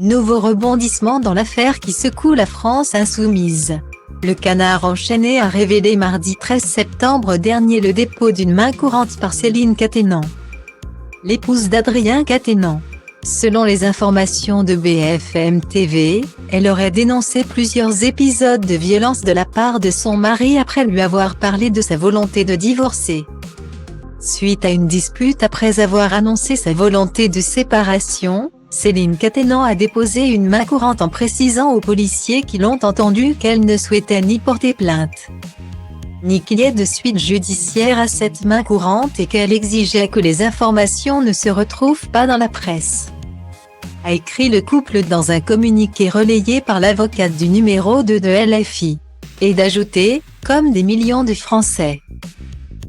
Nouveau rebondissement dans l'affaire qui secoue la France insoumise. Le Canard enchaîné a révélé mardi 13 septembre dernier le dépôt d'une main courante par Céline Caténan, l'épouse d'Adrien Caténan. Selon les informations de BFM TV, elle aurait dénoncé plusieurs épisodes de violence de la part de son mari après lui avoir parlé de sa volonté de divorcer. Suite à une dispute après avoir annoncé sa volonté de séparation, Céline Caténan a déposé une main courante en précisant aux policiers qui l'ont entendue qu'elle ne souhaitait ni porter plainte, ni qu'il y ait de suite judiciaire à cette main courante et qu'elle exigeait que les informations ne se retrouvent pas dans la presse, a écrit le couple dans un communiqué relayé par l'avocate du numéro 2 de LFI, et d'ajouter, comme des millions de Français,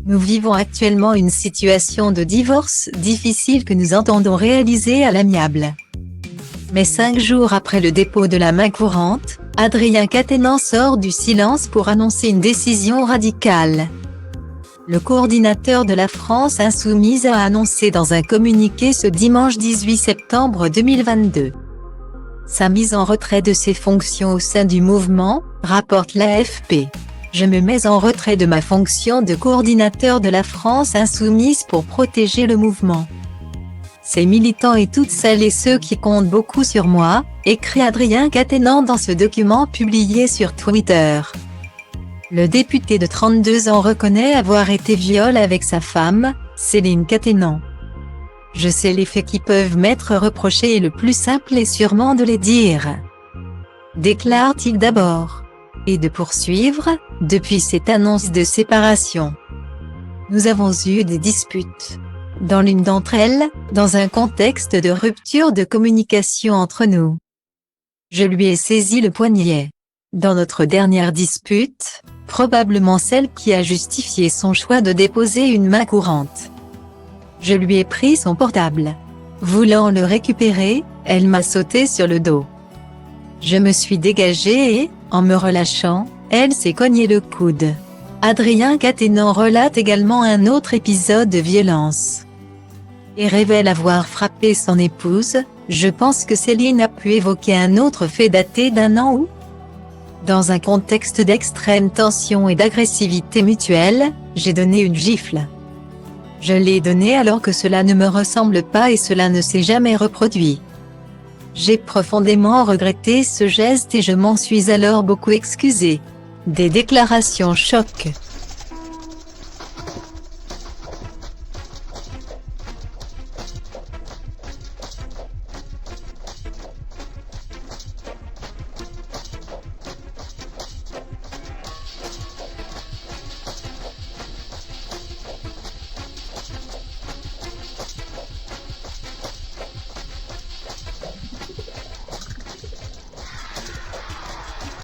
nous vivons actuellement une situation de divorce difficile que nous entendons réaliser à l'amiable. Mais 5 jours après le dépôt de la main courante, Adrien Caténan sort du silence pour annoncer une décision radicale. Le coordinateur de la France insoumise a annoncé dans un communiqué ce dimanche 18 septembre 2022 sa mise en retrait de ses fonctions au sein du mouvement, rapporte l'AFP. Je me mets en retrait de ma fonction de coordinateur de la France insoumise pour protéger le mouvement, ses militants et toutes celles et ceux qui comptent beaucoup sur moi, écrit Adrien Caténan dans ce document publié sur Twitter. Le député de 32 ans reconnaît avoir été violé avec sa femme, Céline Caténan. Je sais les faits qui peuvent m'être reprochés et le plus simple est sûrement de les dire, déclare-t-il d'abord, et de poursuivre, depuis cette annonce de séparation. Nous avons eu des disputes. Dans l'une d'entre elles, dans un contexte de rupture de communication entre nous. Je lui ai saisi le poignet. Dans notre dernière dispute, probablement celle qui a justifié son choix de déposer une main courante, je lui ai pris son portable. Voulant le récupérer, elle m'a sauté sur le dos. Je me suis dégagé et, en me relâchant, elle s'est cogné le coude. Adrien Caténan relate également un autre épisode de violence et révèle avoir frappé son épouse. Je pense que Céline a pu évoquer un autre fait daté d'1 an où, dans un contexte d'extrême tension et d'agressivité mutuelle, j'ai donné une gifle. Je l'ai donnée alors que cela ne me ressemble pas et cela ne s'est jamais reproduit. J'ai profondément regretté ce geste et je m'en suis alors beaucoup excusée. Des déclarations choc.